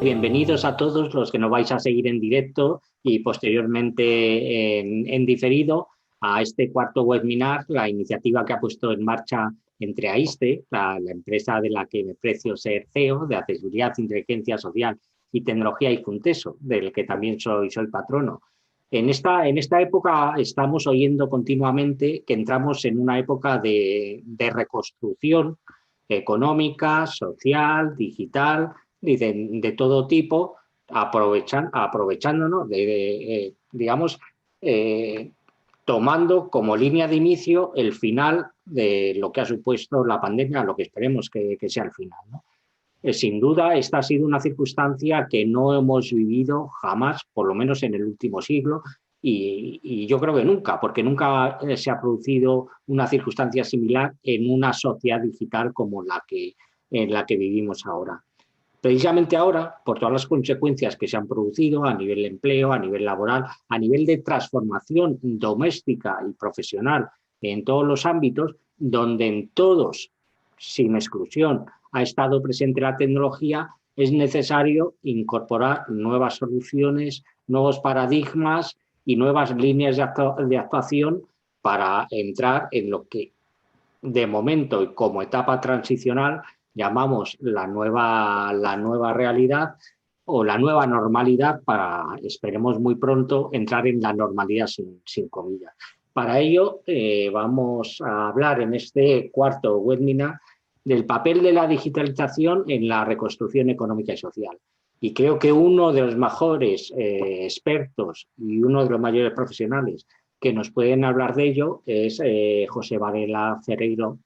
Bienvenidos a todos los que nos vais a seguir en directo y posteriormente en diferido a este cuarto webinar, la iniciativa que ha puesto en marcha entre AISTE, la empresa de la que me precio ser CEO, de Accesibilidad, Inteligencia Social y Tecnología, y Funteso, del que también soy patrono. En esta época estamos oyendo continuamente que entramos en una época de reconstrucción económica, social, digital, y de todo tipo, aprovechándonos digamos, tomando como línea de inicio el final de lo que ha supuesto la pandemia, lo que esperemos que sea el final, ¿no? Sin duda, esta ha sido una circunstancia que no hemos vivido jamás, por lo menos en el último siglo, y yo creo que nunca, porque nunca se ha producido una circunstancia similar en una sociedad digital como en la que vivimos ahora. Precisamente ahora, por todas las consecuencias que se han producido a nivel de empleo, a nivel laboral, a nivel de transformación doméstica y profesional en todos los ámbitos, donde en todos, sin exclusión, ha estado presente la tecnología, es necesario incorporar nuevas soluciones, nuevos paradigmas y nuevas líneas de actuación para entrar en lo que de momento y como etapa transicional llamamos la nueva realidad o la nueva normalidad para, esperemos muy pronto, entrar en la normalidad sin comillas. Para ello vamos a hablar en este cuarto webinar del papel de la digitalización en la reconstrucción económica y social. Y creo que uno de los mejores expertos y uno de los mayores profesionales que nos pueden hablar de ello es José Varela Ferreiro,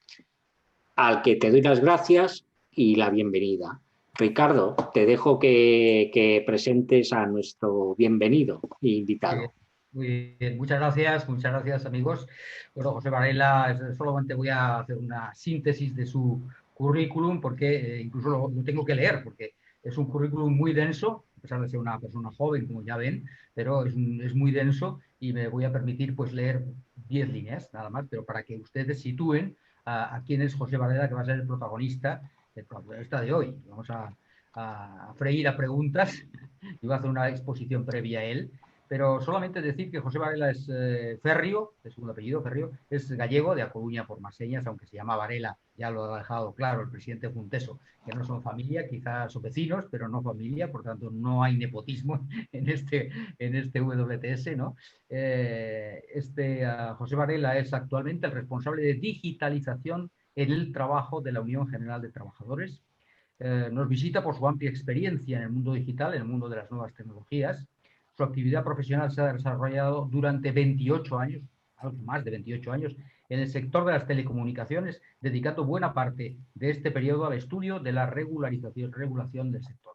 al que te doy las gracias y la bienvenida. Ricardo, te dejo que presentes a nuestro bienvenido e invitado. Muy bien, muchas gracias amigos. Bueno, José Varela, solamente voy a hacer una síntesis de su currículum porque incluso lo tengo que leer porque es un currículum muy denso, a pesar de ser una persona joven, como ya ven, pero es muy denso y me voy a permitir pues leer 10 líneas nada más, pero para que ustedes sitúen a quién es José Varela, que va a ser el protagonista de hoy. Vamos a freír a preguntas y voy a hacer una exposición previa a él. Pero solamente decir que José Varela es férreo, de segundo apellido, férreo, es gallego, de A Coruña por más señas, aunque se llama Varela, ya lo ha dejado claro el presidente Funteso, que no son familia, quizás son vecinos, pero no familia, por tanto no hay nepotismo en este WTS, ¿no? José Varela es actualmente el responsable de digitalización en el trabajo de la Unión General de Trabajadores. Nos visita por su amplia experiencia en el mundo digital, en el mundo de las nuevas tecnologías. Su actividad profesional se ha desarrollado durante 28 años, algo más de 28 años, en el sector de las telecomunicaciones, dedicando buena parte de este periodo al estudio de la regulación del sector.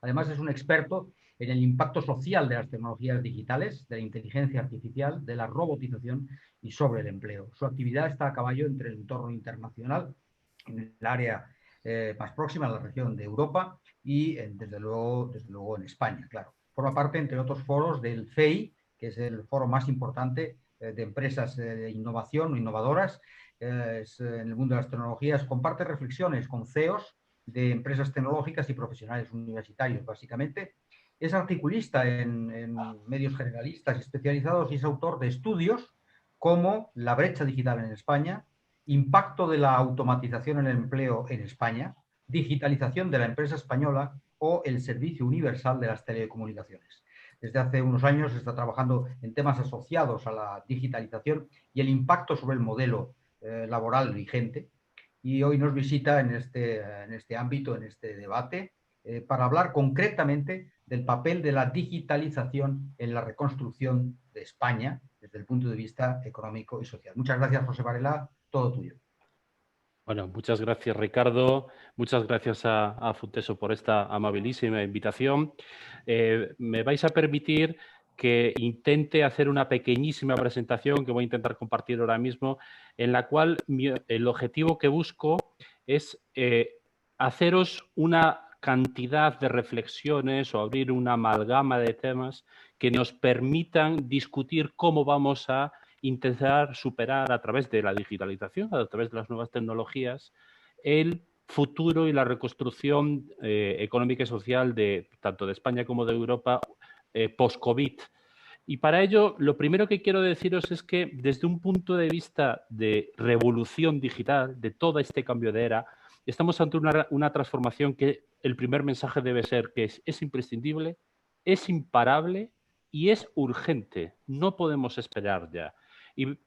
Además, es un experto en el impacto social de las tecnologías digitales, de la inteligencia artificial, de la robotización y sobre el empleo. Su actividad está a caballo entre el entorno internacional, en el área más próxima a la región de Europa y desde luego en España, claro. Forma parte, entre otros foros, del FEI, que es el foro más importante de empresas de innovación o innovadoras en el mundo de las tecnologías. Comparte reflexiones con CEOs de empresas tecnológicas y profesionales universitarios, básicamente. Es articulista en medios generalistas y especializados y es autor de estudios como La brecha digital en España, Impacto de la automatización en el empleo en España, Digitalización de la empresa española o el servicio universal de las telecomunicaciones. Desde hace unos años está trabajando en temas asociados a la digitalización y el impacto sobre el modelo laboral vigente. Y hoy nos visita en este ámbito, en este debate, para hablar concretamente del papel de la digitalización en la reconstrucción de España desde el punto de vista económico y social. Muchas gracias, José Varela. Todo tuyo. Bueno, muchas gracias, Ricardo. Muchas gracias a Funteso por esta amabilísima invitación. Me vais a permitir que intente hacer una pequeñísima presentación que voy a intentar compartir ahora mismo, en la cual el objetivo que busco es haceros una cantidad de reflexiones o abrir una amalgama de temas que nos permitan discutir cómo vamos a intentar superar a través de la digitalización, a través de las nuevas tecnologías, el futuro y la reconstrucción económica y social de tanto de España como de Europa post-COVID. Y para ello, lo primero que quiero deciros es que desde un punto de vista de revolución digital, de todo este cambio de era, estamos ante una transformación que el primer mensaje debe ser que es imprescindible, es imparable y es urgente. No podemos esperar ya. Y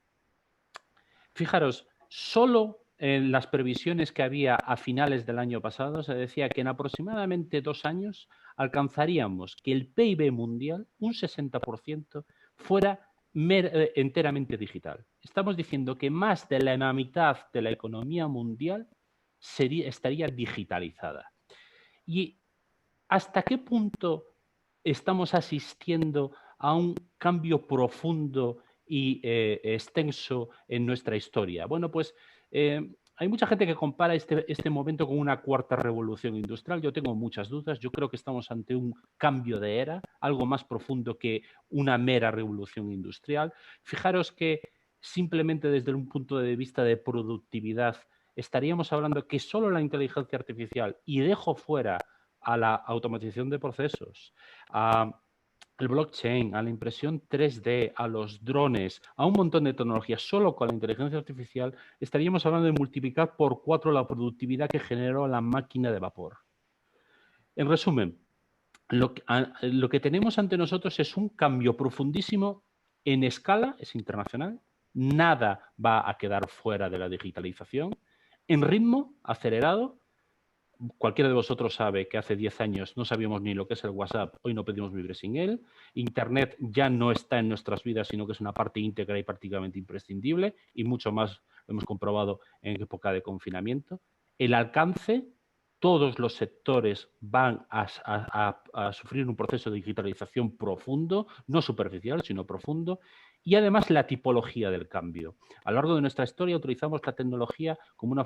fijaros, solo en las previsiones que había a finales del año pasado se decía que en aproximadamente 2 años alcanzaríamos que el PIB mundial, un 60%, fuera enteramente digital. Estamos diciendo que más de la mitad de la economía mundial estaría digitalizada. ¿Y hasta qué punto estamos asistiendo a un cambio profundo y extenso en nuestra historia? Bueno, pues hay mucha gente que compara este momento con una cuarta revolución industrial. Yo tengo muchas dudas. Yo creo que estamos ante un cambio de era, algo más profundo que una mera revolución industrial. Fijaros que simplemente desde un punto de vista de productividad estaríamos hablando que solo la inteligencia artificial, y dejo fuera a la automatización de procesos, al blockchain, a la impresión 3D, a los drones, a un montón de tecnologías, solo con la inteligencia artificial, estaríamos hablando de multiplicar por 4 la productividad que generó la máquina de vapor. En resumen, lo que tenemos ante nosotros es un cambio profundísimo en escala, es internacional, nada va a quedar fuera de la digitalización, en ritmo acelerado. Cualquiera de vosotros sabe que hace 10 años no sabíamos ni lo que es el WhatsApp, hoy no podemos vivir sin él. Internet ya no está en nuestras vidas, sino que es una parte íntegra y prácticamente imprescindible, y mucho más lo hemos comprobado en época de confinamiento. El alcance, todos los sectores van a sufrir un proceso de digitalización profundo, no superficial, sino profundo, y además la tipología del cambio. A lo largo de nuestra historia utilizamos la tecnología como una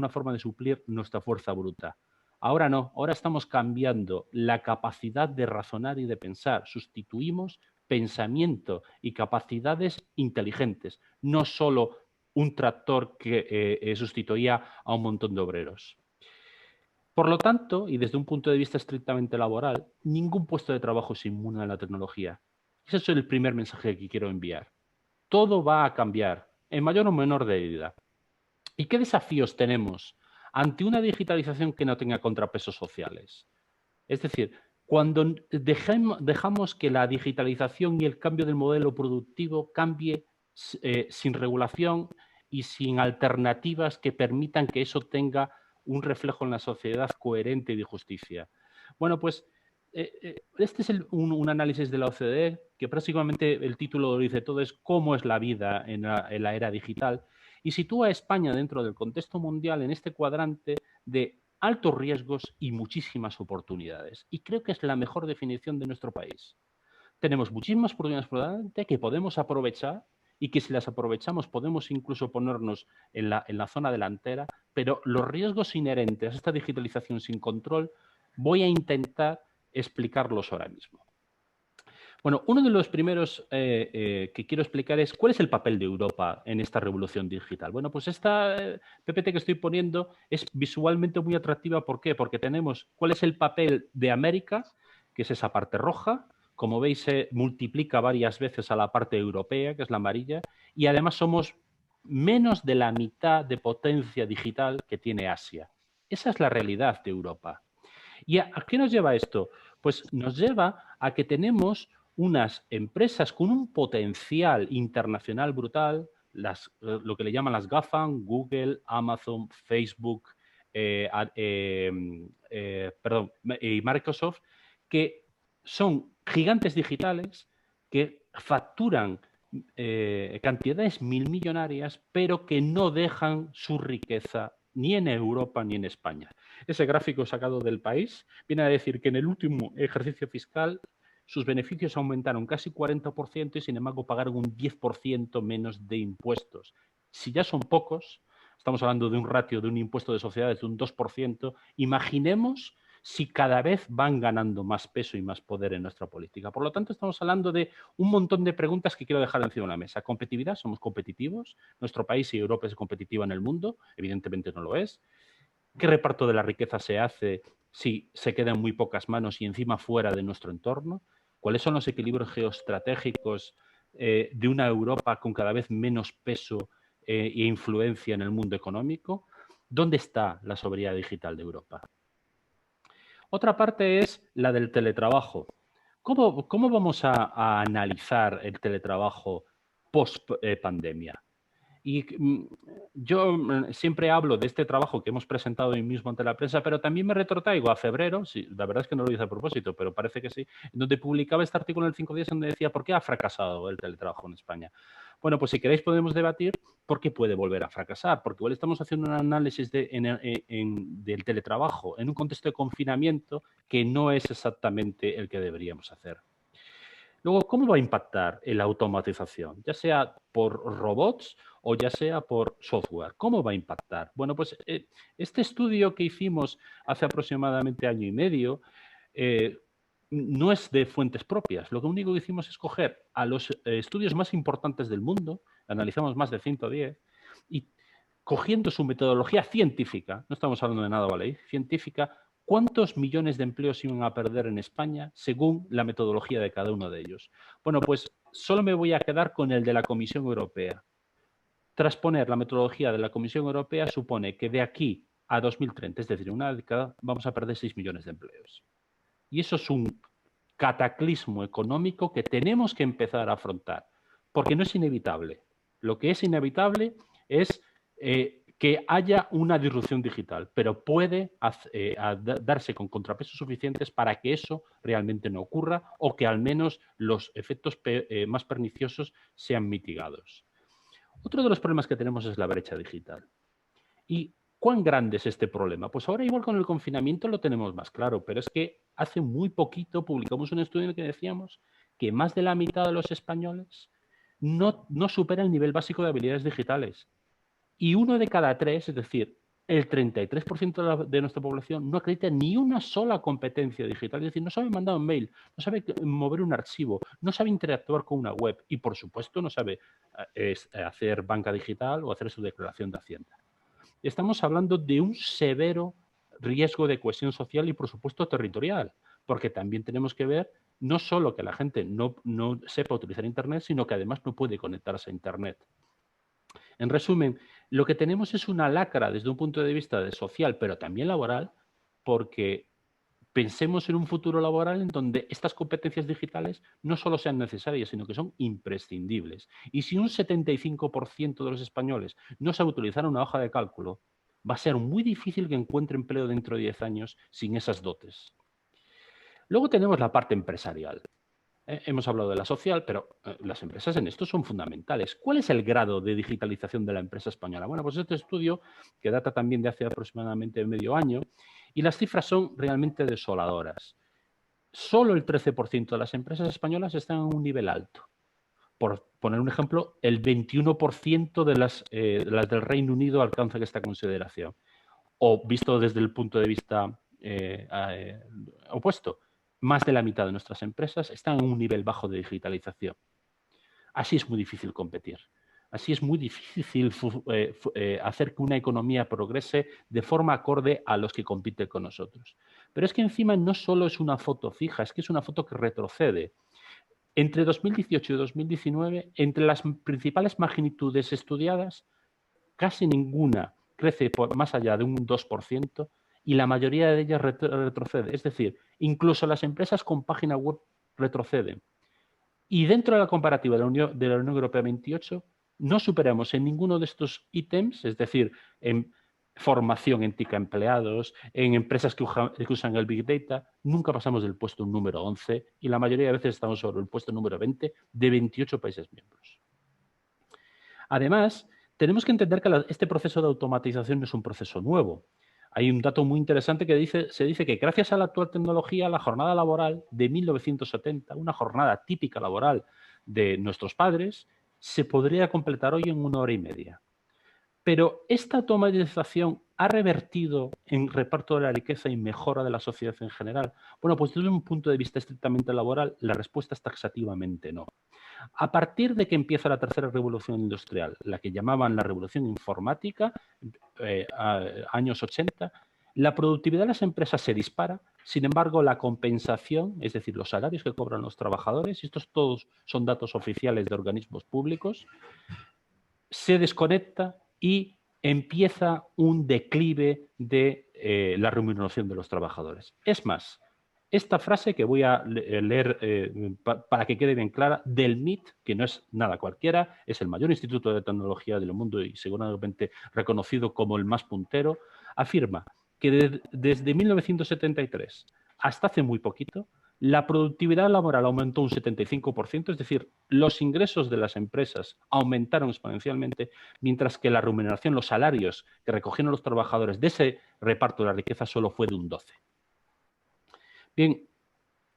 forma de suplir nuestra fuerza bruta. Ahora no, ahora estamos cambiando la capacidad de razonar y de pensar. Sustituimos pensamiento y capacidades inteligentes, no solo un tractor que sustituía a un montón de obreros. Por lo tanto, y desde un punto de vista estrictamente laboral, ningún puesto de trabajo es inmune a la tecnología. Ese es el primer mensaje que quiero enviar. Todo va a cambiar, en mayor o menor medida. ¿Y qué desafíos tenemos ante una digitalización que no tenga contrapesos sociales? Es decir, cuando dejamos que la digitalización y el cambio del modelo productivo cambie sin regulación y sin alternativas que permitan que eso tenga un reflejo en la sociedad coherente y de justicia. Bueno, pues este es un análisis de la OCDE que prácticamente el título lo dice todo, es cómo es la vida en la era digital, y sitúa a España dentro del contexto mundial en este cuadrante de altos riesgos y muchísimas oportunidades. Y creo que es la mejor definición de nuestro país. Tenemos muchísimas oportunidades por delante que podemos aprovechar y que si las aprovechamos podemos incluso ponernos en la zona delantera, pero los riesgos inherentes a esta digitalización sin control voy a intentar explicarlos ahora mismo. Bueno, uno de los primeros que quiero explicar es cuál es el papel de Europa en esta revolución digital. Bueno, pues esta PPT que estoy poniendo es visualmente muy atractiva. ¿Por qué? Porque tenemos cuál es el papel de América, que es esa parte roja. Como veis, se multiplica varias veces a la parte europea, que es la amarilla, y además somos menos de la mitad de potencia digital que tiene Asia. Esa es la realidad de Europa. ¿Y a qué nos lleva esto? Pues nos lleva a que tenemos unas empresas con un potencial internacional brutal, lo que le llaman las GAFAM, Google, Amazon, Facebook, y Microsoft, que son gigantes digitales que facturan cantidades milmillonarias, pero que no dejan su riqueza ni en Europa ni en España. Ese gráfico sacado del País viene a decir que en el último ejercicio fiscal sus beneficios aumentaron casi 40% y, sin embargo, pagaron un 10% menos de impuestos. Si ya son pocos, estamos hablando de un ratio de un impuesto de sociedades de un 2%, imaginemos si cada vez van ganando más peso y más poder en nuestra política? Por lo tanto, estamos hablando de un montón de preguntas que quiero dejar encima de la mesa. ¿Competitividad? ¿Somos competitivos? ¿Nuestro país y Europa es competitiva en el mundo? Evidentemente no lo es. ¿Qué reparto de la riqueza se hace si se queda en muy pocas manos y encima fuera de nuestro entorno? ¿Cuáles son los equilibrios geoestratégicos de una Europa con cada vez menos peso e influencia en el mundo económico? ¿Dónde está la soberanía digital de Europa? Otra parte es la del teletrabajo. ¿Cómo vamos a analizar el teletrabajo post-pandemia? Y yo siempre hablo de este trabajo que hemos presentado hoy mismo ante la prensa, pero también me retrotraigo a febrero, sí, la verdad es que no lo hice a propósito, pero parece que sí, donde publicaba este artículo en el 5 días donde decía ¿por qué ha fracasado el teletrabajo en España? Bueno, pues si queréis podemos debatir por qué puede volver a fracasar, porque igual estamos haciendo un análisis del teletrabajo en un contexto de confinamiento que no es exactamente el que deberíamos hacer. Luego, ¿cómo va a impactar en la automatización? Ya sea por robots o ya sea por software. ¿Cómo va a impactar? Bueno, pues este estudio que hicimos hace aproximadamente año y medio no es de fuentes propias. Lo único que hicimos es coger a los estudios más importantes del mundo, analizamos más de 110, y cogiendo su metodología científica, no estamos hablando de nada, ¿vale? Científica, ¿cuántos millones de empleos iban a perder en España según la metodología de cada uno de ellos? Bueno, pues solo me voy a quedar con el de la Comisión Europea. Transponer la metodología de la Comisión Europea supone que de aquí a 2030, es decir, en una década, vamos a perder 6 millones de empleos. Y eso es un cataclismo económico que tenemos que empezar a afrontar, porque no es inevitable. Lo que es inevitable es que haya una disrupción digital, pero puede darse con contrapesos suficientes para que eso realmente no ocurra o que al menos los efectos más perniciosos sean mitigados. Otro de los problemas que tenemos es la brecha digital. ¿Y cuán grande es este problema? Pues ahora igual con el confinamiento lo tenemos más claro, pero es que hace muy poquito publicamos un estudio en el que decíamos que más de la mitad de los españoles no supera el nivel básico de habilidades digitales. Y 1 de cada 3, es decir, el 33% de nuestra población no acredita ni una sola competencia digital. Es decir, no sabe mandar un mail, no sabe mover un archivo, no sabe interactuar con una web y, por supuesto, no sabe hacer banca digital o hacer su declaración de Hacienda. Estamos hablando de un severo riesgo de cohesión social y, por supuesto, territorial, porque también tenemos que ver no solo que la gente no sepa utilizar Internet, sino que además no puede conectarse a Internet. En resumen, lo que tenemos es una lacra desde un punto de vista social, pero también laboral, porque pensemos en un futuro laboral en donde estas competencias digitales no solo sean necesarias, sino que son imprescindibles. Y si un 75% de los españoles no sabe utilizar una hoja de cálculo, va a ser muy difícil que encuentre empleo dentro de 10 años sin esas dotes. Luego tenemos la parte empresarial. Hemos hablado de la social, pero las empresas en esto son fundamentales. ¿Cuál es el grado de digitalización de la empresa española? Bueno, pues este estudio, que data también de hace aproximadamente medio año, y las cifras son realmente desoladoras. Solo el 13% de las empresas españolas están en un nivel alto. Por poner un ejemplo, el 21% de las del Reino Unido alcanzan esta consideración. O visto desde el punto de vista opuesto, más de la mitad de nuestras empresas están en un nivel bajo de digitalización. Así es muy difícil competir. Así es muy difícil hacer que una economía progrese de forma acorde a los que compiten con nosotros. Pero es que encima no solo es una foto fija, es que es una foto que retrocede. Entre 2018 y 2019, entre las principales magnitudes estudiadas, casi ninguna crece por más allá de un 2%, y la mayoría de ellas retrocede. Es decir, incluso las empresas con página web retroceden. Y dentro de la comparativa de la Unión Europea 28, no superamos en ninguno de estos ítems, es decir, en formación en TIC a empleados, en empresas que usan el Big Data, nunca pasamos del puesto número 11 y la mayoría de veces estamos sobre el puesto número 20 de 28 países miembros. Además, tenemos que entender que este proceso de automatización no es un proceso nuevo. Hay un dato muy interesante que se dice que gracias a la actual tecnología, la jornada laboral de 1970, una jornada típica laboral de nuestros padres, se podría completar hoy en 1 hora y media. Pero esta automatización ha revertido en reparto de la riqueza y mejora de la sociedad en general. Bueno, pues desde un punto de vista estrictamente laboral, la respuesta es taxativamente no. A partir de que empieza la tercera revolución industrial, la que llamaban la revolución informática, años 80, la productividad de las empresas se dispara. Sin embargo, la compensación, es decir, los salarios que cobran los trabajadores, y estos todos son datos oficiales de organismos públicos, se desconecta y empieza un declive de la remuneración de los trabajadores. Es más, esta frase que voy a leer para que quede bien clara, del MIT, que no es nada cualquiera, es el mayor instituto de tecnología del mundo y seguramente reconocido como el más puntero, afirma que desde 1973 hasta hace muy poquito, la productividad laboral aumentó un 75%, es decir, los ingresos de las empresas aumentaron exponencialmente, mientras que la remuneración, los salarios que recogieron los trabajadores de ese reparto de la riqueza solo fue de un 12%. Bien,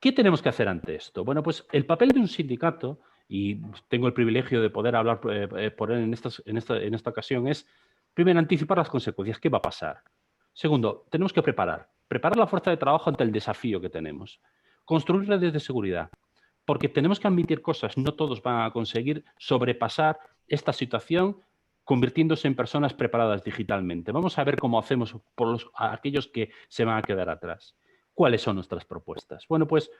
¿qué tenemos que hacer ante esto? Bueno, pues el papel de un sindicato, y tengo el privilegio de poder hablar por él en esta ocasión, es, primero, anticipar las consecuencias. ¿Qué va a pasar? Segundo, tenemos que preparar la fuerza de trabajo ante el desafío que tenemos. Construir redes de seguridad, porque tenemos que admitir cosas, no todos van a conseguir sobrepasar esta situación convirtiéndose en personas preparadas digitalmente. Vamos a ver cómo hacemos por aquellos que se van a quedar atrás. ¿Cuáles son nuestras propuestas? Bueno, pues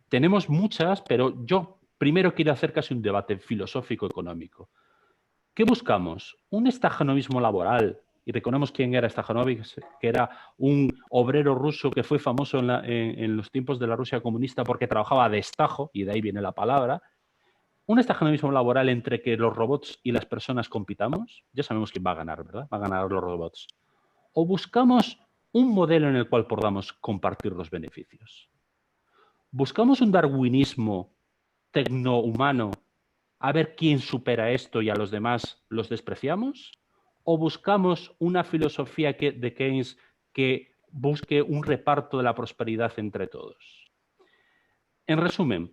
tenemos muchas, pero yo primero quiero hacer casi un debate filosófico-económico. ¿Qué buscamos? ¿Un estajanovismo laboral? Y recordemos quién era Stajanov, que era un obrero ruso que fue famoso en los tiempos de la Rusia comunista porque trabajaba a destajo, y de ahí viene la palabra. ¿Un estajanovismo laboral entre que los robots y las personas compitamos? Ya sabemos quién va a ganar, ¿verdad? Va a ganar los robots. ¿O buscamos un modelo en el cual podamos compartir los beneficios? ¿Buscamos un darwinismo tecnohumano a ver quién supera esto y a los demás los despreciamos? ¿O buscamos una filosofía de Keynes que busque un reparto de la prosperidad entre todos? En resumen,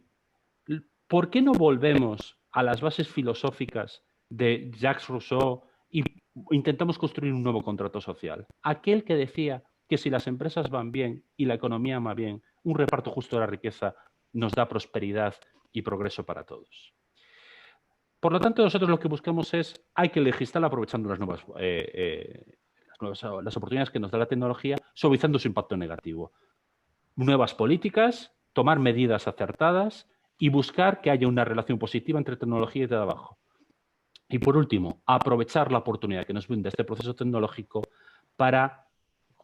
¿por qué no volvemos a las bases filosóficas de Jacques Rousseau y intentamos construir un nuevo contrato social? Aquel que decía que si las empresas van bien y la economía va bien, un reparto justo de la riqueza nos da prosperidad y progreso para todos. Por lo tanto, nosotros lo que buscamos es, hay que legislar aprovechando las oportunidades que nos da la tecnología, suavizando su impacto negativo. Nuevas políticas, tomar medidas acertadas y buscar que haya una relación positiva entre tecnología y trabajo. Y por último, aprovechar la oportunidad que nos brinda este proceso tecnológico para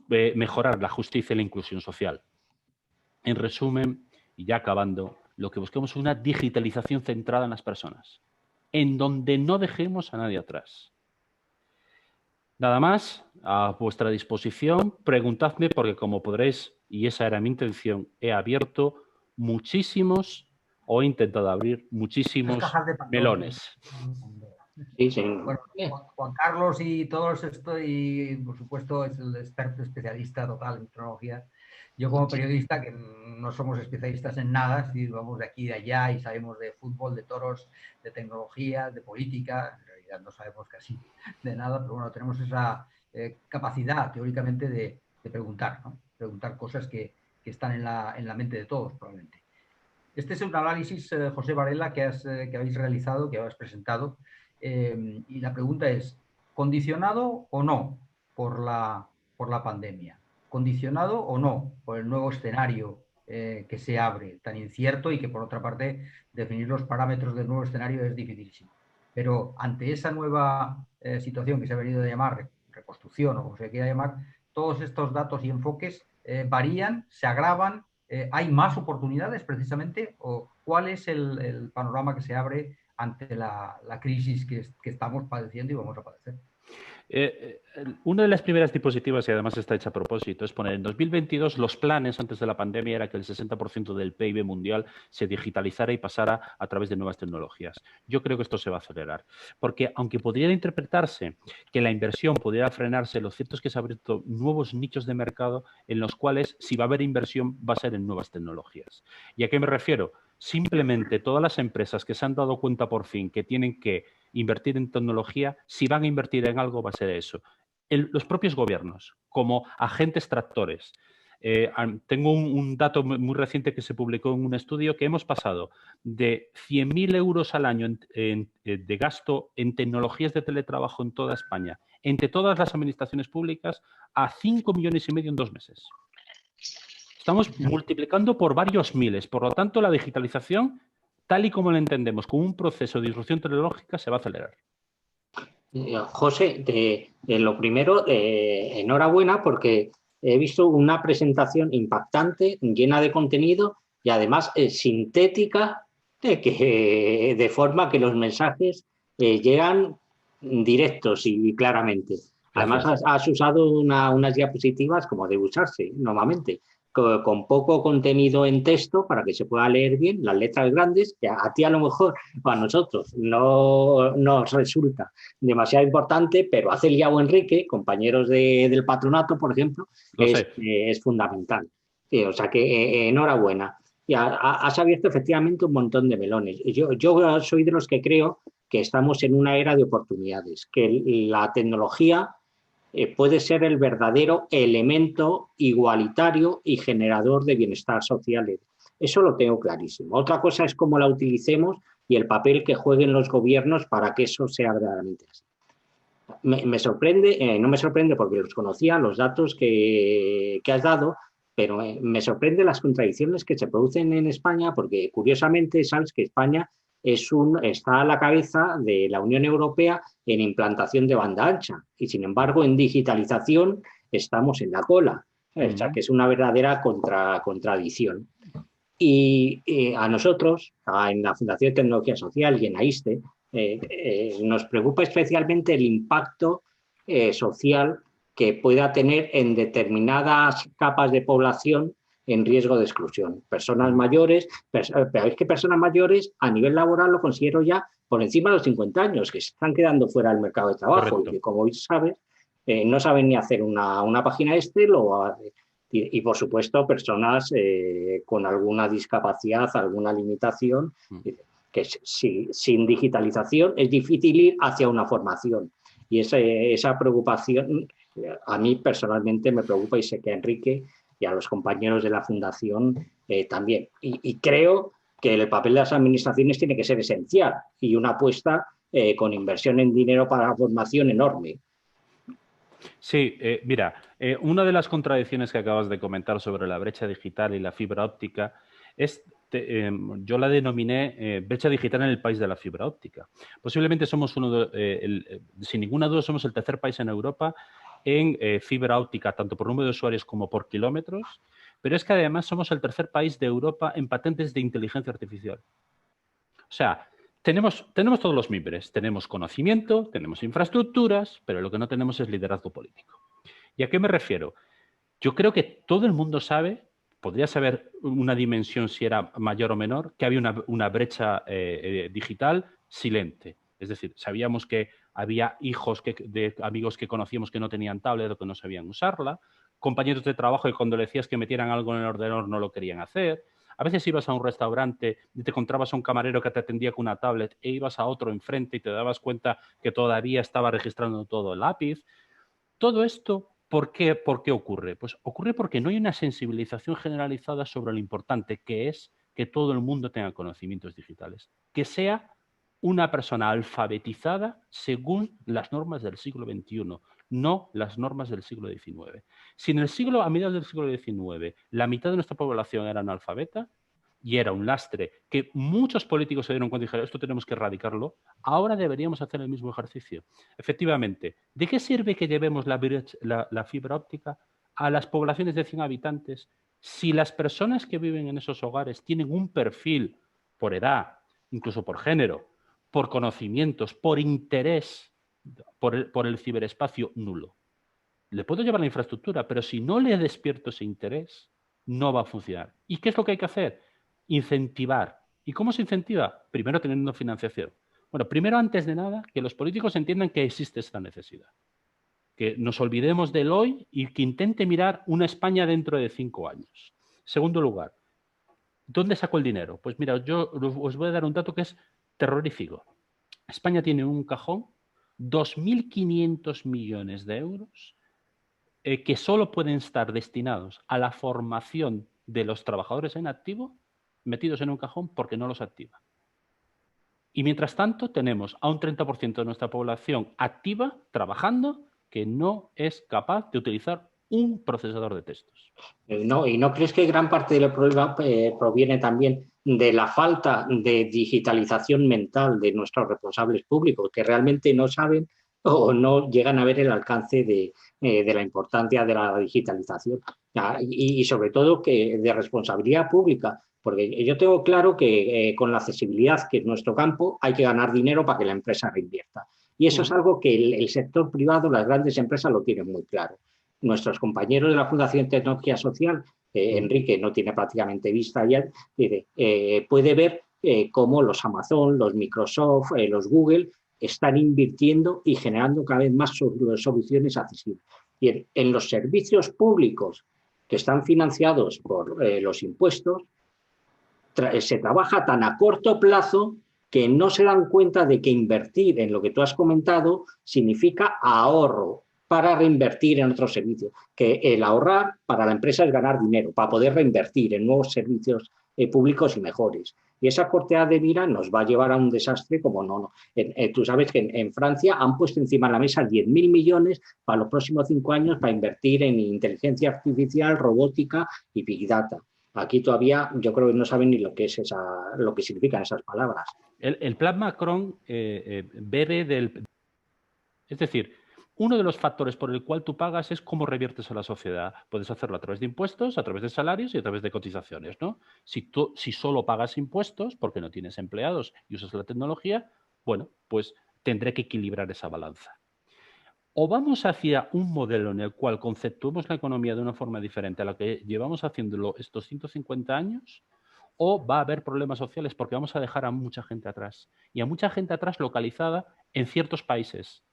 mejorar la justicia y la inclusión social. En resumen, y ya acabando, lo que buscamos es una digitalización centrada en las personas, en donde no dejemos a nadie atrás. Nada más, a vuestra disposición, preguntadme porque como podréis, y esa era mi intención, he abierto muchísimos, o he intentado abrir muchísimos melones. Sí, sí. Bueno, Juan Carlos y todos esto, y por supuesto es el experto especialista total en tecnología. Yo como periodista, que no somos especialistas en nada, si vamos de aquí y de allá y sabemos de fútbol, de toros, de tecnología, de política, en realidad no sabemos casi de nada, pero bueno, tenemos esa capacidad teóricamente de preguntar, ¿no? Preguntar cosas que están en la mente de todos probablemente. Este es un análisis, José Varela, que habéis realizado, que habéis presentado, y la pregunta es, ¿condicionado o no por la pandemia? ¿Condicionado o no por el nuevo escenario que se abre, tan incierto y que, por otra parte, definir los parámetros del nuevo escenario es dificilísimo? Pero ante esa nueva situación que se ha venido a llamar reconstrucción o como se quiera llamar, todos estos datos y enfoques varían, se agravan. ¿Hay más oportunidades precisamente? ¿O cuál es el panorama que se abre ante la crisis que estamos padeciendo y vamos a padecer? Una de las primeras diapositivas, y además está hecha a propósito, es poner en 2022 los planes antes de la pandemia era que el 60% del PIB mundial se digitalizara y pasara a través de nuevas tecnologías. Yo creo que esto se va a acelerar, porque aunque podría interpretarse que la inversión pudiera frenarse, lo cierto es que se han abierto nuevos nichos de mercado en los cuales si va a haber inversión va a ser en nuevas tecnologías. ¿Y a qué me refiero? Simplemente todas las empresas que se han dado cuenta por fin que tienen que invertir en tecnología, si van a invertir en algo, va a ser eso. Los propios gobiernos, como agentes tractores. Tengo un dato muy reciente que se publicó en un estudio que hemos pasado de 100.000 euros al año de gasto en tecnologías de teletrabajo en toda España, entre todas las administraciones públicas, a 5,5 millones en 2 meses. Estamos multiplicando por varios miles. Por lo tanto, la digitalización, tal y como la entendemos, como un proceso de disrupción tecnológica, se va a acelerar. José, lo primero, enhorabuena porque he visto una presentación impactante, llena de contenido y además sintética, de forma que los mensajes llegan directos y claramente. Gracias. Además, has usado unas diapositivas como debe usarse normalmente, con poco contenido en texto para que se pueda leer bien, las letras grandes, que a ti a lo mejor, o a nosotros, no nos resulta demasiado importante, pero a Celia o Enrique, compañeros del patronato, por ejemplo, es fundamental. Sí, o sea que enhorabuena. Y has abierto efectivamente un montón de melones. Yo soy de los que creo que estamos en una era de oportunidades, que la tecnología puede ser el verdadero elemento igualitario y generador de bienestar social. Eso lo tengo clarísimo. Otra cosa es cómo la utilicemos y el papel que jueguen los gobiernos para que eso sea verdaderamente así. Me sorprende, no me sorprende porque los conocía, los datos que has dado, pero me sorprende las contradicciones que se producen en España porque curiosamente sabes que España está a la cabeza de la Unión Europea en implantación de banda ancha y sin embargo en digitalización estamos en la cola, o sea que es una verdadera contradicción. Y a nosotros, en la Fundación de Tecnología Social y en AISTE, nos preocupa especialmente el impacto social que pueda tener en determinadas capas de población en riesgo de exclusión. Personas mayores, pero es que personas mayores a nivel laboral lo considero ya por encima de los 50 años, que se están quedando fuera del mercado de trabajo. Correcto. Y que, como sabes, no saben ni hacer una página Excel y por supuesto, personas con alguna discapacidad, alguna limitación, que sin digitalización es difícil ir hacia una formación. Y esa preocupación a mí personalmente me preocupa y sé que a Enrique y a los compañeros de la Fundación también. Y creo que el papel de las administraciones tiene que ser esencial y una apuesta con inversión en dinero para la formación enorme. Sí, mira, una de las contradicciones que acabas de comentar sobre la brecha digital y la fibra óptica es, yo la denominé brecha digital en el país de la fibra óptica. Posiblemente somos sin ninguna duda somos el tercer país en Europa en fibra óptica, tanto por número de usuarios como por kilómetros, pero es que además somos el tercer país de Europa en patentes de inteligencia artificial. O sea, tenemos todos los mimbres, tenemos conocimiento, tenemos infraestructuras, pero lo que no tenemos es liderazgo político. ¿Y a qué me refiero? Yo creo que todo el mundo sabe, podría saber una dimensión si era mayor o menor, que había una brecha digital silente. Es decir, sabíamos que había hijos de amigos que conocíamos que no tenían tablet o que no sabían usarla, compañeros de trabajo que cuando le decías que metieran algo en el ordenador no lo querían hacer. A veces ibas a un restaurante y te encontrabas a un camarero que te atendía con una tablet e ibas a otro enfrente y te dabas cuenta que todavía estaba registrando todo el lápiz. Todo esto, ¿por qué ocurre? Pues ocurre porque no hay una sensibilización generalizada sobre lo importante que es que todo el mundo tenga conocimientos digitales. Que sea una persona alfabetizada según las normas del siglo XXI, no las normas del siglo XIX. Si a mediados del siglo XIX, la mitad de nuestra población era analfabeta y era un lastre que muchos políticos se dieron cuenta y dijeron, esto tenemos que erradicarlo, ahora deberíamos hacer el mismo ejercicio. Efectivamente, ¿de qué sirve que llevemos la fibra óptica a las poblaciones de 100 habitantes si las personas que viven en esos hogares tienen un perfil por edad, incluso por género, por conocimientos, por interés por el ciberespacio nulo? Le puedo llevar la infraestructura, pero si no le despierto ese interés, no va a funcionar. ¿Y qué es lo que hay que hacer? Incentivar. ¿Y cómo se incentiva? Primero teniendo financiación. Bueno, primero, antes de nada, que los políticos entiendan que existe esta necesidad. Que nos olvidemos del hoy y que intente mirar una España dentro de 5 años. Segundo lugar, ¿dónde saco el dinero? Pues mira, yo os voy a dar un dato que es terrorífico. España tiene en un cajón 2.500 millones de euros que solo pueden estar destinados a la formación de los trabajadores en activo, metidos en un cajón porque no los activa. Y mientras tanto tenemos a un 30% de nuestra población activa, trabajando, que no es capaz de utilizar un procesador de textos. No, ¿y no crees que gran parte del problema proviene también de la falta de digitalización mental de nuestros responsables públicos, que realmente no saben o no llegan a ver el alcance de la importancia de la digitalización? Y sobre todo que de responsabilidad pública, porque yo tengo claro que con la accesibilidad, que es nuestro campo, hay que ganar dinero para que la empresa reinvierta. Y eso es algo que el sector privado, las grandes empresas lo tienen muy claro. Nuestros compañeros de la Fundación Tecnología Social, Enrique no tiene prácticamente vista ya, puede ver cómo los Amazon, los Microsoft, los Google están invirtiendo y generando cada vez más soluciones accesibles. Y en los servicios públicos que están financiados por los impuestos, se trabaja tan a corto plazo que no se dan cuenta de que invertir en lo que tú has comentado significa ahorro para reinvertir en otros servicios, que el ahorrar para la empresa es ganar dinero, para poder reinvertir en nuevos servicios públicos y mejores. Y esa cortea de mira nos va a llevar a un desastre como no. Tú sabes que en Francia han puesto encima de la mesa 10.000 millones para los próximos 5 años para invertir en inteligencia artificial, robótica y big data. Aquí todavía yo creo que no saben ni lo que es lo que significan esas palabras. El plan Macron bebe del... Es decir, uno de los factores por el cual tú pagas es cómo reviertes a la sociedad. Puedes hacerlo a través de impuestos, a través de salarios y a través de cotizaciones, ¿no? Si solo pagas impuestos porque no tienes empleados y usas la tecnología, bueno, pues tendré que equilibrar esa balanza. O vamos hacia un modelo en el cual conceptuemos la economía de una forma diferente a la que llevamos haciéndolo estos 150 años, o va a haber problemas sociales porque vamos a dejar a mucha gente atrás. Y a mucha gente atrás localizada en ciertos países.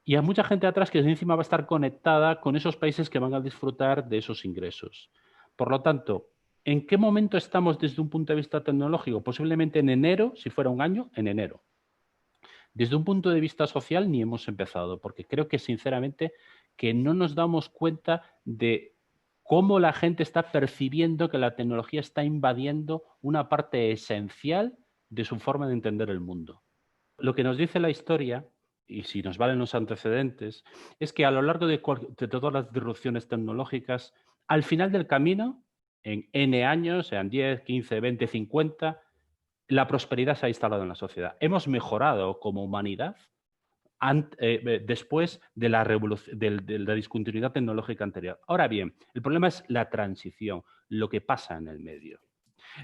Y a mucha gente atrás que encima va a estar conectada con esos países que van a disfrutar de esos ingresos. Por lo tanto, ¿en qué momento estamos desde un punto de vista tecnológico? Posiblemente en enero, si fuera un año, en enero. Desde un punto de vista social ni hemos empezado, porque creo que sinceramente que no nos damos cuenta de cómo la gente está percibiendo que la tecnología está invadiendo una parte esencial de su forma de entender el mundo. Lo que nos dice la historia, y si nos valen los antecedentes, es que a lo largo de todas las disrupciones tecnológicas, al final del camino, en N años, sean 10, 15, 20, 50, la prosperidad se ha instalado en la sociedad. Hemos mejorado como humanidad después de la discontinuidad tecnológica anterior. Ahora bien, el problema es la transición, lo que pasa en el medio.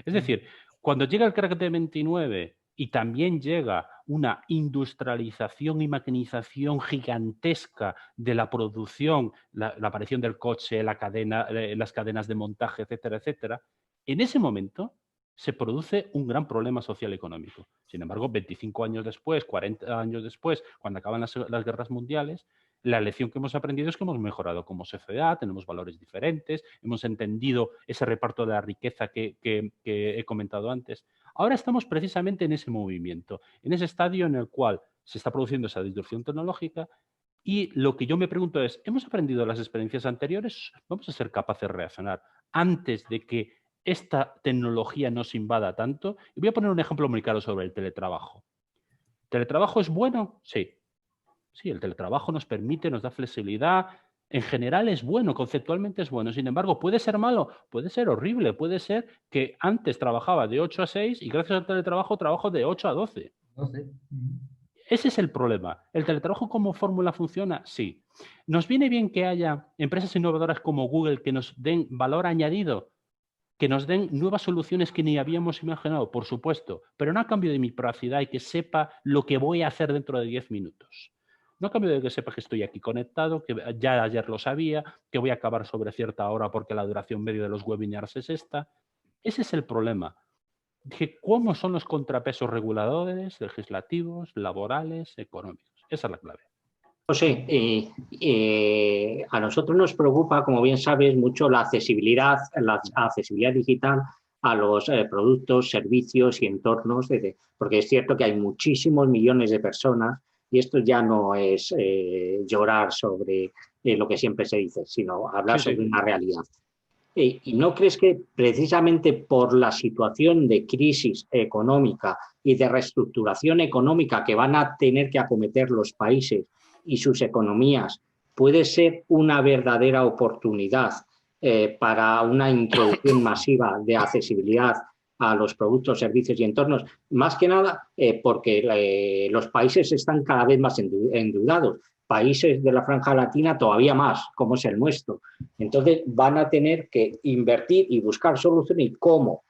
Es decir, cuando llega el crack de 29 y también llega una industrialización y maquinización gigantesca de la producción, la aparición del coche, las cadenas de montaje, etcétera, etcétera, en ese momento se produce un gran problema social y económico. Sin embargo, 25 años después, 40 años después, cuando acaban las guerras mundiales, la lección que hemos aprendido es que hemos mejorado como sociedad, tenemos valores diferentes, hemos entendido ese reparto de la riqueza que he comentado antes. Ahora estamos precisamente en ese movimiento, en ese estadio en el cual se está produciendo esa disrupción tecnológica y lo que yo me pregunto es, ¿hemos aprendido las experiencias anteriores? ¿Vamos a ser capaces de reaccionar antes de que esta tecnología nos invada tanto? Y voy a poner un ejemplo muy claro sobre el teletrabajo. ¿Teletrabajo es bueno? Sí. Sí, el teletrabajo nos permite, nos da flexibilidad. En general es bueno, conceptualmente es bueno. Sin embargo, ¿puede ser malo? Puede ser horrible. Puede ser que antes trabajaba de 8 a 6 y gracias al teletrabajo trabajo de 8 a 12. Ese es el problema. ¿El teletrabajo como fórmula funciona? Sí. ¿Nos viene bien que haya empresas innovadoras como Google que nos den valor añadido? ¿Que nos den nuevas soluciones que ni habíamos imaginado? Por supuesto, pero no a cambio de mi privacidad y que sepa lo que voy a hacer dentro de 10 minutos. No a cambio de que sepa que estoy aquí conectado, que ya ayer lo sabía, que voy a acabar sobre cierta hora porque la duración media de los webinars es esta. Ese es el problema. ¿Cómo son los contrapesos reguladores, legislativos, laborales, económicos? Esa es la clave. José, a nosotros nos preocupa, como bien sabes, mucho la accesibilidad digital a los productos, servicios y entornos, porque es cierto que hay muchísimos millones de personas y esto ya no es llorar sobre lo que siempre se dice, sino hablar Sí, sobre sí. una realidad. ¿Y no crees que precisamente por la situación de crisis económica y de reestructuración económica que van a tener que acometer los países y sus economías puede ser una verdadera oportunidad para una introducción masiva de accesibilidad a los productos, servicios y entornos? Más que nada porque los países están cada vez más endeudados. Países de la franja latina todavía más, como es el nuestro. Entonces van a tener que invertir y buscar soluciones. ¿Y cómo?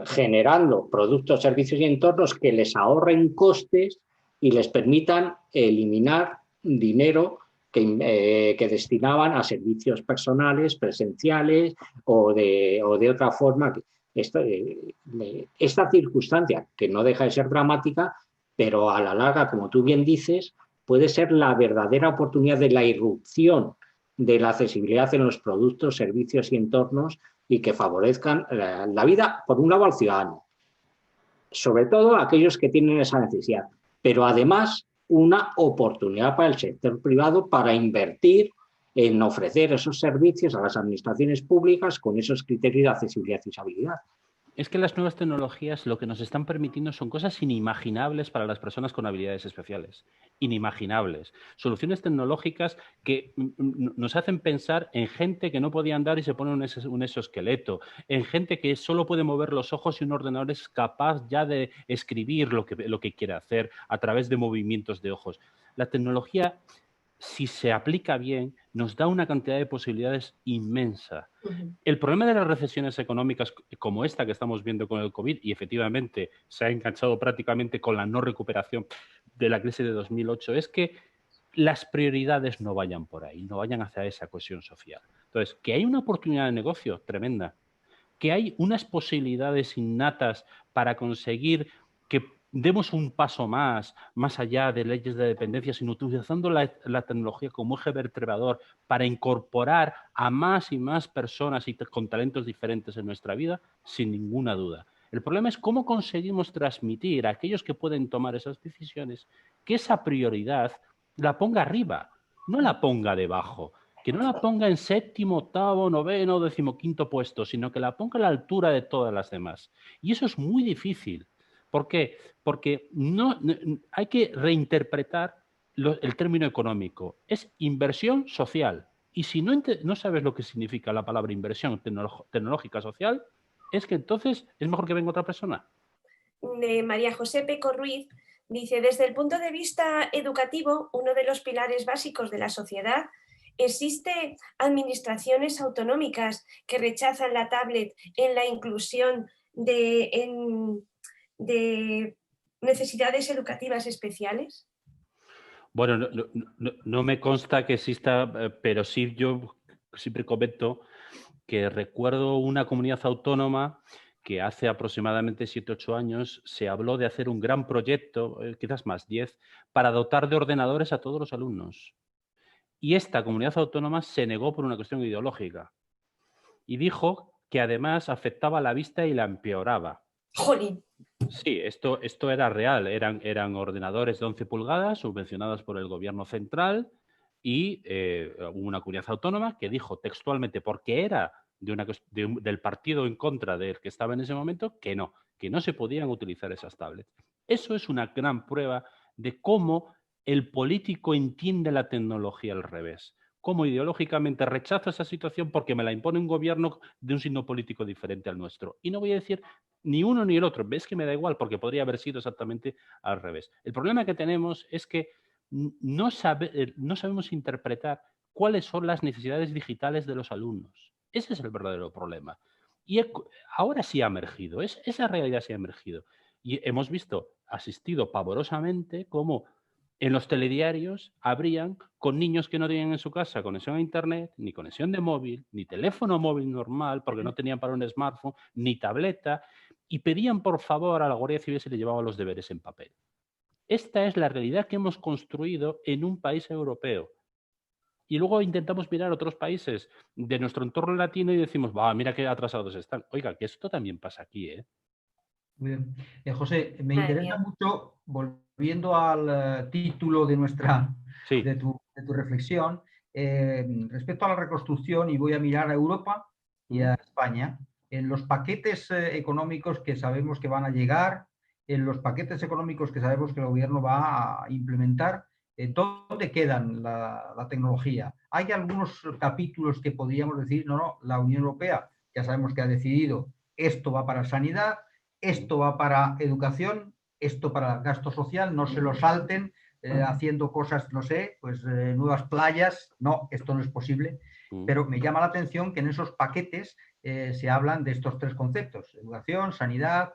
Generando productos, servicios y entornos que les ahorren costes y les permitan eliminar dinero que destinaban a servicios personales, presenciales o de otra forma. Esta circunstancia, que no deja de ser dramática, pero a la larga, como tú bien dices, puede ser la verdadera oportunidad de la irrupción de la accesibilidad en los productos, servicios y entornos y que favorezcan la vida, por un lado, al ciudadano, sobre todo a aquellos que tienen esa necesidad, pero además una oportunidad para el sector privado para invertir en ofrecer esos servicios a las administraciones públicas con esos criterios de accesibilidad y usabilidad. Es que las nuevas tecnologías lo que nos están permitiendo son cosas inimaginables para las personas con habilidades especiales. Inimaginables. Soluciones tecnológicas que nos hacen pensar en gente que no podía andar y se pone un exoesqueleto, en gente que solo puede mover los ojos y un ordenador es capaz ya de escribir lo que quiere hacer a través de movimientos de ojos. La tecnología, si se aplica bien, nos da una cantidad de posibilidades inmensa. El problema de las recesiones económicas como esta que estamos viendo con el COVID, y efectivamente se ha enganchado prácticamente con la no recuperación de la crisis de 2008, es que las prioridades no vayan por ahí, no vayan hacia esa cohesión social. Entonces, que hay una oportunidad de negocio tremenda, que hay unas posibilidades innatas para conseguir que demos un paso más allá de leyes de dependencia, sino utilizando la tecnología como eje vertebrador para incorporar a más y más personas con talentos diferentes en nuestra vida, sin ninguna duda. El problema es cómo conseguimos transmitir a aquellos que pueden tomar esas decisiones que esa prioridad la ponga arriba, no la ponga debajo. Que no la ponga en séptimo, octavo, noveno, decimoquinto puesto, sino que la ponga a la altura de todas las demás. Y eso es muy difícil. ¿Por qué? Porque hay que reinterpretar el término económico. Es inversión social. Y si no sabes lo que significa la palabra inversión tecnológica social, es que entonces es mejor que venga otra persona. De María José Peco Ruiz dice, desde el punto de vista educativo, uno de los pilares básicos de la sociedad, ¿existe administraciones autonómicas que rechazan la tablet en la inclusión de necesidades educativas especiales? Bueno, no me consta que exista, pero sí yo siempre comento que recuerdo una comunidad autónoma que hace aproximadamente 7 u 8 años se habló de hacer un gran proyecto, quizás más, 10, para dotar de ordenadores a todos los alumnos. Y esta comunidad autónoma se negó por una cuestión ideológica y dijo que además afectaba la vista y la empeoraba. ¡Jolín! Sí, esto era real. Eran ordenadores de 11 pulgadas subvencionados por el gobierno central y una comunidad autónoma que dijo textualmente, porque era del partido en contra del que estaba en ese momento, que no se podían utilizar esas tablets. Eso es una gran prueba de cómo el político entiende la tecnología al revés. Cómo ideológicamente rechazo esa situación porque me la impone un gobierno de un signo político diferente al nuestro. Y no voy a decir ni uno ni el otro. Ves que me da igual porque podría haber sido exactamente al revés. El problema que tenemos es que no sabemos interpretar cuáles son las necesidades digitales de los alumnos. Ese es el verdadero problema. Y ahora sí ha emergido, esa realidad sí ha emergido. Y hemos asistido pavorosamente cómo en los telediarios habrían con niños que no tenían en su casa conexión a internet, ni conexión de móvil, ni teléfono móvil normal, porque no tenían para un smartphone, ni tableta, y pedían por favor a la Guardia Civil si le llevaba los deberes en papel. Esta es la realidad que hemos construido en un país europeo. y luego intentamos mirar otros países de nuestro entorno latino y decimos, va, mira qué atrasados están. Oiga, que esto también pasa aquí, ¿eh? Muy bien. José, me Madre interesa mía. mucho, volviendo al título de Sí. de tu reflexión, respecto a la reconstrucción, y voy a mirar a Europa y a España, en los paquetes económicos que sabemos que van a llegar, en los paquetes económicos que sabemos que el gobierno va a implementar, ¿dónde quedan la tecnología? Hay algunos capítulos que podríamos decir, no, la Unión Europea ya sabemos que ha decidido, esto va para sanidad, esto va para educación, esto para gasto social, no se lo salten haciendo cosas, no sé, pues nuevas playas, no, esto no es posible, pero me llama la atención que en esos paquetes se hablan de estos tres conceptos, educación, sanidad,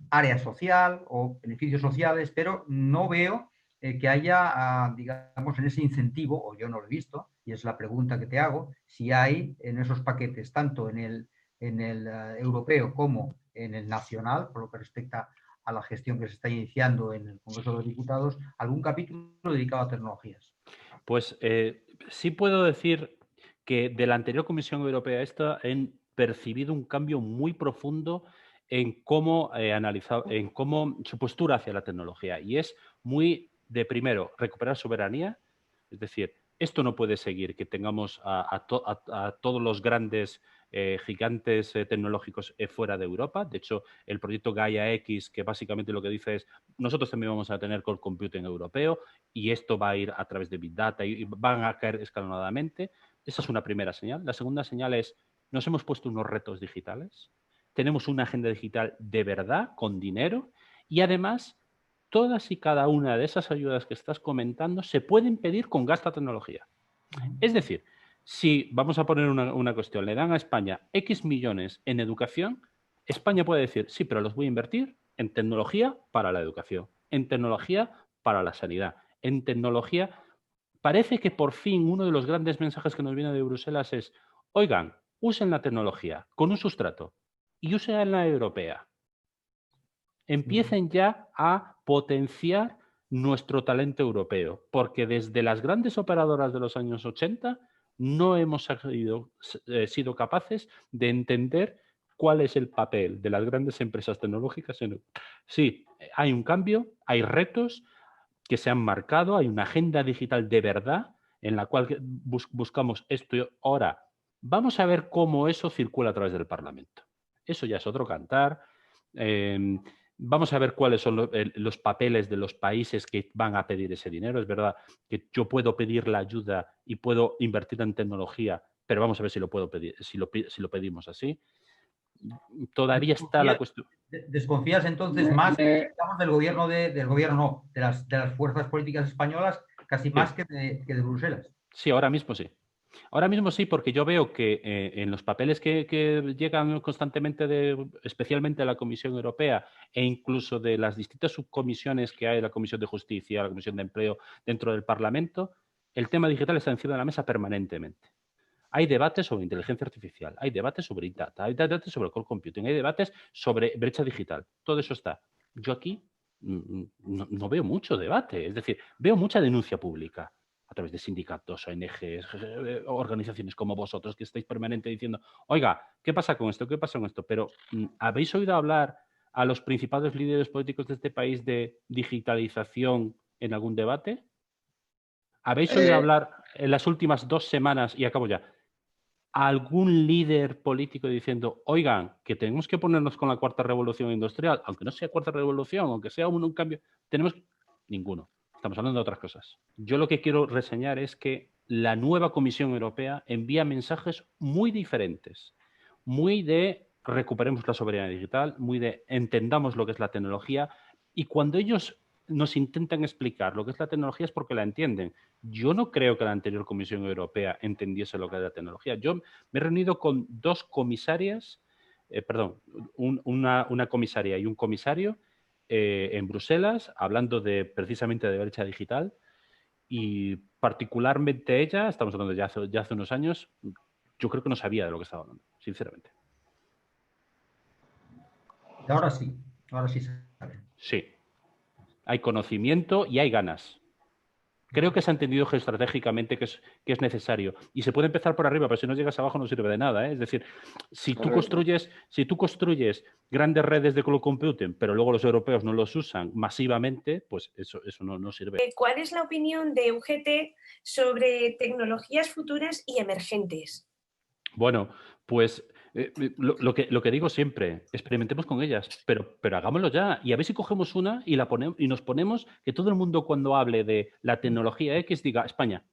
área social o beneficios sociales, pero no veo que haya, digamos, en ese incentivo, o yo no lo he visto, y es la pregunta que te hago, si hay en esos paquetes, tanto en el europeo como en el nacional, por lo que respecta a la gestión que se está iniciando en el Congreso de los Diputados, algún capítulo dedicado a tecnologías. Pues sí puedo decir que de la anterior Comisión Europea esta he percibido un cambio muy profundo en cómo en cómo su postura hacia la tecnología. Y es muy de, primero, recuperar soberanía, es decir, esto no puede seguir, que tengamos a todos los grandes gigantes tecnológicos fuera de Europa. De hecho, el proyecto Gaia X, que básicamente lo que dice es, nosotros también vamos a tener core computing europeo y esto va a ir a través de Big Data y van a caer escalonadamente. Esa es una primera señal. La segunda señal es, nos hemos puesto unos retos digitales, tenemos una agenda digital de verdad, con dinero, y además todas y cada una de esas ayudas que estás comentando se pueden pedir con gasto a tecnología. Es decir, si vamos a poner una cuestión, le dan a España X millones en educación, España puede decir, sí, pero los voy a invertir en tecnología para la educación, en tecnología para la sanidad, en tecnología. Parece que por fin uno de los grandes mensajes que nos viene de Bruselas es, oigan, usen la tecnología con un sustrato y usen la europea. Empiecen ya a potenciar nuestro talento europeo, porque desde las grandes operadoras de los años 80 no hemos sido capaces de entender cuál es el papel de las grandes empresas tecnológicas en Europa. Sí, hay un cambio, hay retos que se han marcado, hay una agenda digital de verdad en la cual buscamos esto. Ahora, vamos a ver cómo eso circula a través del Parlamento. Eso ya es otro cantar. Vamos a ver cuáles son los papeles de los países que van a pedir ese dinero. Es verdad que yo puedo pedir la ayuda y puedo invertir en tecnología, pero vamos a ver si lo puedo pedir, si lo pedimos así. Todavía está la cuestión. ¿Desconfías entonces más, digamos, del gobierno no, de las fuerzas políticas españolas, casi más Sí. que de Bruselas? Sí, ahora mismo sí. Ahora mismo sí, porque yo veo que en los papeles que llegan constantemente, especialmente de la Comisión Europea e incluso de las distintas subcomisiones que hay, la Comisión de Justicia, la Comisión de Empleo dentro del Parlamento, el tema digital está encima de la mesa permanentemente. Hay debates sobre inteligencia artificial, hay debates sobre Big Data, hay debates sobre core computing, hay debates sobre brecha digital. Todo eso está. Yo aquí no veo mucho debate, es decir, veo mucha denuncia pública a través de sindicatos, ONGs, organizaciones como vosotros que estáis permanentemente diciendo, oiga, ¿qué pasa con esto? ¿Qué pasa con esto? Pero ¿habéis oído hablar a los principales líderes políticos de este país de digitalización en algún debate? ¿Habéis oído hablar en las últimas 2 semanas, y acabo ya, a algún líder político diciendo, oigan, que tenemos que ponernos con la cuarta revolución industrial, aunque no sea cuarta revolución, aunque sea un cambio, tenemos ninguno. Estamos hablando de otras cosas. Yo lo que quiero reseñar es que la nueva Comisión Europea envía mensajes muy diferentes, muy de recuperemos la soberanía digital, muy de entendamos lo que es la tecnología, y cuando ellos nos intentan explicar lo que es la tecnología es porque la entienden. Yo no creo que la anterior Comisión Europea entendiese lo que es la tecnología. Yo me he reunido con 2 comisarias, una comisaria y un comisario en Bruselas, hablando precisamente de brecha digital, y particularmente ella, estamos hablando ya hace unos años, yo creo que no sabía de lo que estaba hablando, sinceramente. Ahora sí saben. Sí, hay conocimiento y hay ganas. Creo que se ha entendido geoestratégicamente que es necesario. Y se puede empezar por arriba, pero si no llegas abajo no sirve de nada, ¿eh? Es decir, si tú construyes grandes redes de cloud computing, pero luego los europeos no los usan masivamente, pues eso no sirve. ¿Cuál es la opinión de UGT sobre tecnologías futuras y emergentes? Bueno, pues lo que digo siempre, experimentemos con ellas, pero hagámoslo ya. Y a ver si cogemos una y nos ponemos que todo el mundo cuando hable de la tecnología X diga España.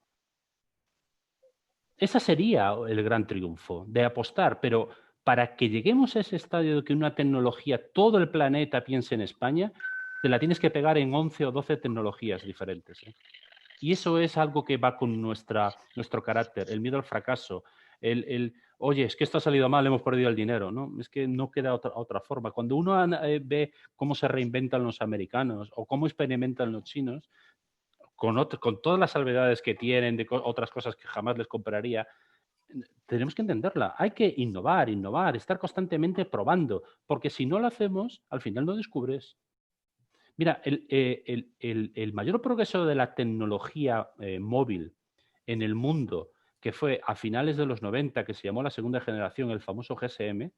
Ese sería el gran triunfo, de apostar, pero para que lleguemos a ese estadio de que una tecnología, todo el planeta piense en España, te la tienes que pegar en 11 o 12 tecnologías diferentes, ¿eh? Y eso es algo que va con nuestro carácter, el miedo al fracaso, oye, es que esto ha salido mal, hemos perdido el dinero, ¿no? Es que no queda otra forma. Cuando uno ve cómo se reinventan los americanos o cómo experimentan los chinos, con todas las salvedades que tienen de otras cosas que jamás les compraría, tenemos que entenderla. Hay que innovar, estar constantemente probando, porque si no lo hacemos, al final no descubres. Mira, el mayor progreso de la tecnología móvil en el mundo, que fue a finales de los 90, que se llamó la segunda generación, el famoso GSM,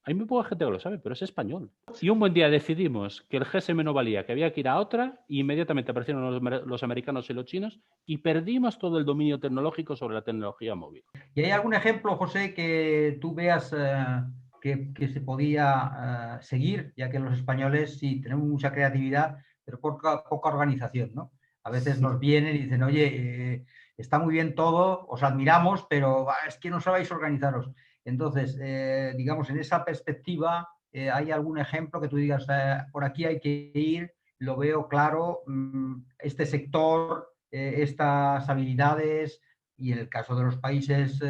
hay muy poca gente que lo sabe, pero es español. Y un buen día decidimos que el GSM no valía, que había que ir a otra, y inmediatamente aparecieron los americanos y los chinos, y perdimos todo el dominio tecnológico sobre la tecnología móvil. ¿Y hay algún ejemplo, José, que tú veas que se podía seguir, ya que los españoles sí tenemos mucha creatividad, pero poca organización, ¿no? A veces nos vienen y dicen, oye, está muy bien todo, os admiramos, pero es que no sabéis organizaros. Entonces, digamos, en esa perspectiva, ¿hay algún ejemplo que tú digas, por aquí hay que ir, lo veo claro, este sector, estas habilidades, y en el caso de los países,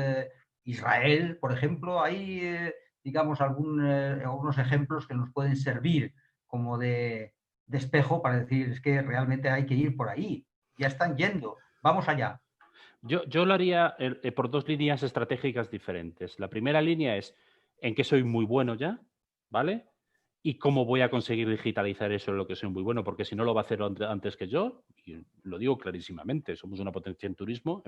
Israel, por ejemplo, hay, digamos, algunos ejemplos que nos pueden servir como de espejo para decir, es que realmente hay que ir por ahí, ya están yendo, vamos allá. Yo lo haría por dos líneas estratégicas diferentes. La primera línea es en qué soy muy bueno ya, ¿vale? Y cómo voy a conseguir digitalizar eso en lo que soy muy bueno, porque si no lo va a hacer antes que yo, y lo digo clarísimamente, somos una potencia en turismo,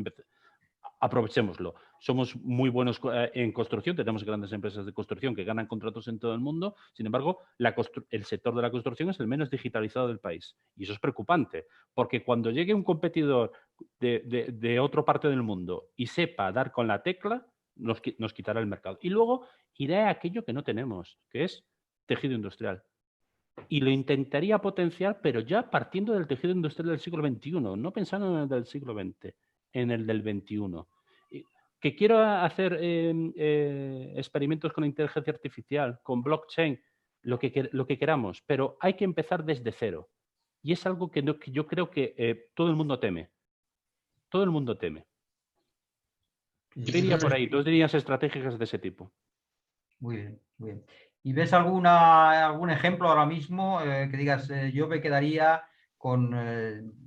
aprovechémoslo. Somos muy buenos en construcción, tenemos grandes empresas de construcción que ganan contratos en todo el mundo, sin embargo, el sector de la construcción es el menos digitalizado del país. Y eso es preocupante, porque cuando llegue un competidor de otra parte del mundo y sepa dar con la tecla, nos quitará el mercado. Y luego iré a aquello que no tenemos, que es tejido industrial. Y lo intentaría potenciar, pero ya partiendo del tejido industrial del siglo XXI, no pensando en el del siglo XX, en el del XXI. Que quiero hacer experimentos con inteligencia artificial, con blockchain, lo que queramos, pero hay que empezar desde cero. Y es algo que yo creo que todo el mundo teme. Todo el mundo teme. Yo diría por ahí, dos líneas estratégicas de ese tipo. Muy bien, muy bien. ¿Y ves algún ejemplo ahora mismo que digas, yo me quedaría con,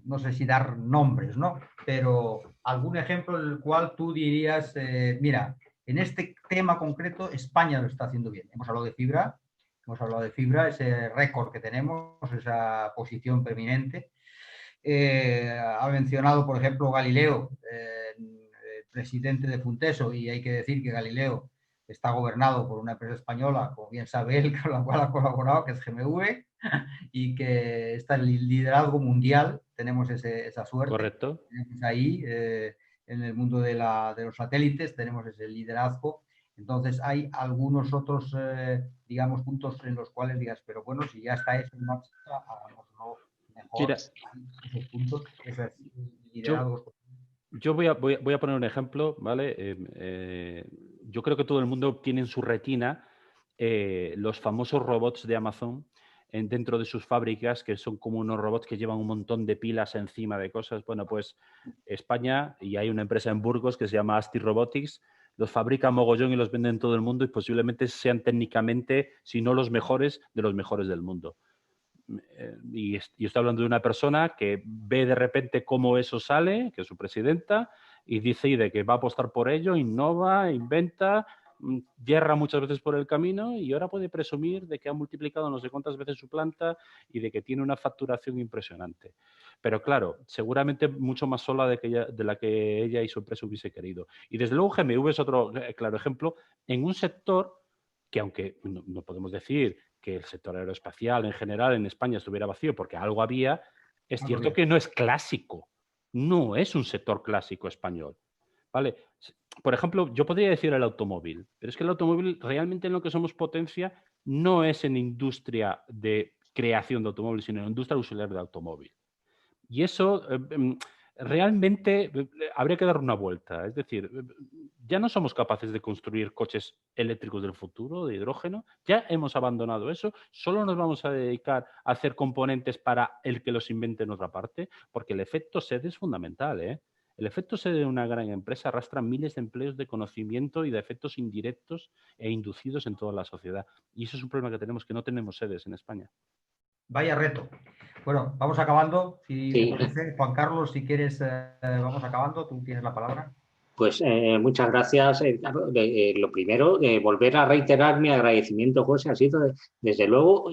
no sé si dar nombres, ¿no? Pero algún ejemplo en el cual tú dirías, mira, en este tema concreto España lo está haciendo bien. Hemos hablado de fibra, ese récord que tenemos, esa posición preeminente. Ha mencionado, por ejemplo, Galileo, presidente de Funteso, y hay que decir que Galileo está gobernado por una empresa española, como bien sabe él, con la cual ha colaborado, que es GMV, y que está en el liderazgo mundial, tenemos esa suerte. Correcto. Tenemos ahí, en el mundo de los satélites, tenemos ese liderazgo. Entonces hay algunos otros, digamos, puntos en los cuales digas, pero bueno, si ya está eso en marcha, hagámoslo mejor. Mira, esos puntos, esos liderazgos. Yo voy a poner un ejemplo, ¿vale? Yo creo que todo el mundo tiene en su retina los famosos robots de Amazon dentro de sus fábricas, que son como unos robots que llevan un montón de pilas encima de cosas. Bueno, pues España, y hay una empresa en Burgos que se llama Asti Robotics, los fabrica mogollón y los vende en todo el mundo y posiblemente sean técnicamente, si no los mejores, de los mejores del mundo. Y estoy hablando de una persona que ve de repente cómo eso sale, que es su presidenta, y decide que va a apostar por ello, innova, inventa, yerra muchas veces por el camino y ahora puede presumir de que ha multiplicado no sé cuántas veces su planta y de que tiene una facturación impresionante. Pero claro, seguramente mucho más sola de la que ella y su empresa hubiese querido. Y desde luego GMV es otro claro ejemplo en un sector que, aunque no podemos decir que el sector aeroespacial en general en España estuviera vacío porque algo había, es cierto que no es clásico, no es un sector clásico español. ¿Vale? Por ejemplo, yo podría decir el automóvil, pero es que el automóvil realmente en lo que somos potencia no es en industria de creación de automóviles, sino en industria auxiliar de automóvil. Y eso realmente habría que dar una vuelta. Es decir, ya no somos capaces de construir coches eléctricos del futuro, de hidrógeno, ya hemos abandonado eso, solo nos vamos a dedicar a hacer componentes para el que los invente en otra parte, porque el efecto sede es fundamental, ¿eh? El efecto sede de una gran empresa arrastra miles de empleos de conocimiento y de efectos indirectos e inducidos en toda la sociedad. Y eso es un problema que tenemos, que no tenemos sedes en España. Vaya reto. Bueno, vamos acabando. Si Sí. te parece, Juan Carlos, si quieres, vamos acabando. Tú tienes la palabra. Pues muchas gracias. Lo primero, volver a reiterar mi agradecimiento, José. Ha sido, desde luego,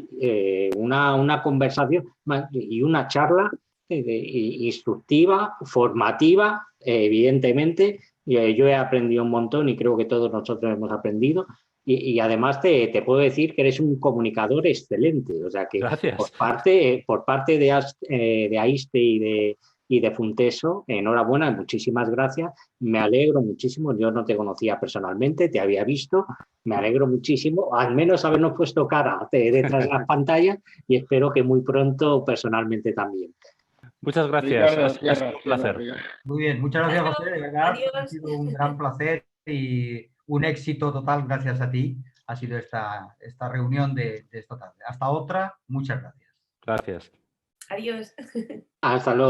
una conversación y una charla instructiva, formativa, evidentemente. Yo he aprendido un montón y creo que todos nosotros hemos aprendido. Y además te puedo decir que eres un comunicador excelente. O sea que Gracias. por parte de AISTE y de Funteso, enhorabuena y muchísimas gracias. Me alegro muchísimo. Yo no te conocía personalmente, te había visto. Me alegro muchísimo, al menos habernos puesto cara detrás de las pantallas y espero que muy pronto personalmente también. Muchas gracias. Ricardo, ha sido un placer. Muy bien, muchas gracias, José. De verdad, Adiós. ha sido un gran placer y un éxito total gracias a ti. Ha sido esta reunión de esta tarde. Hasta otra. Muchas gracias. Gracias. Adiós. Hasta luego.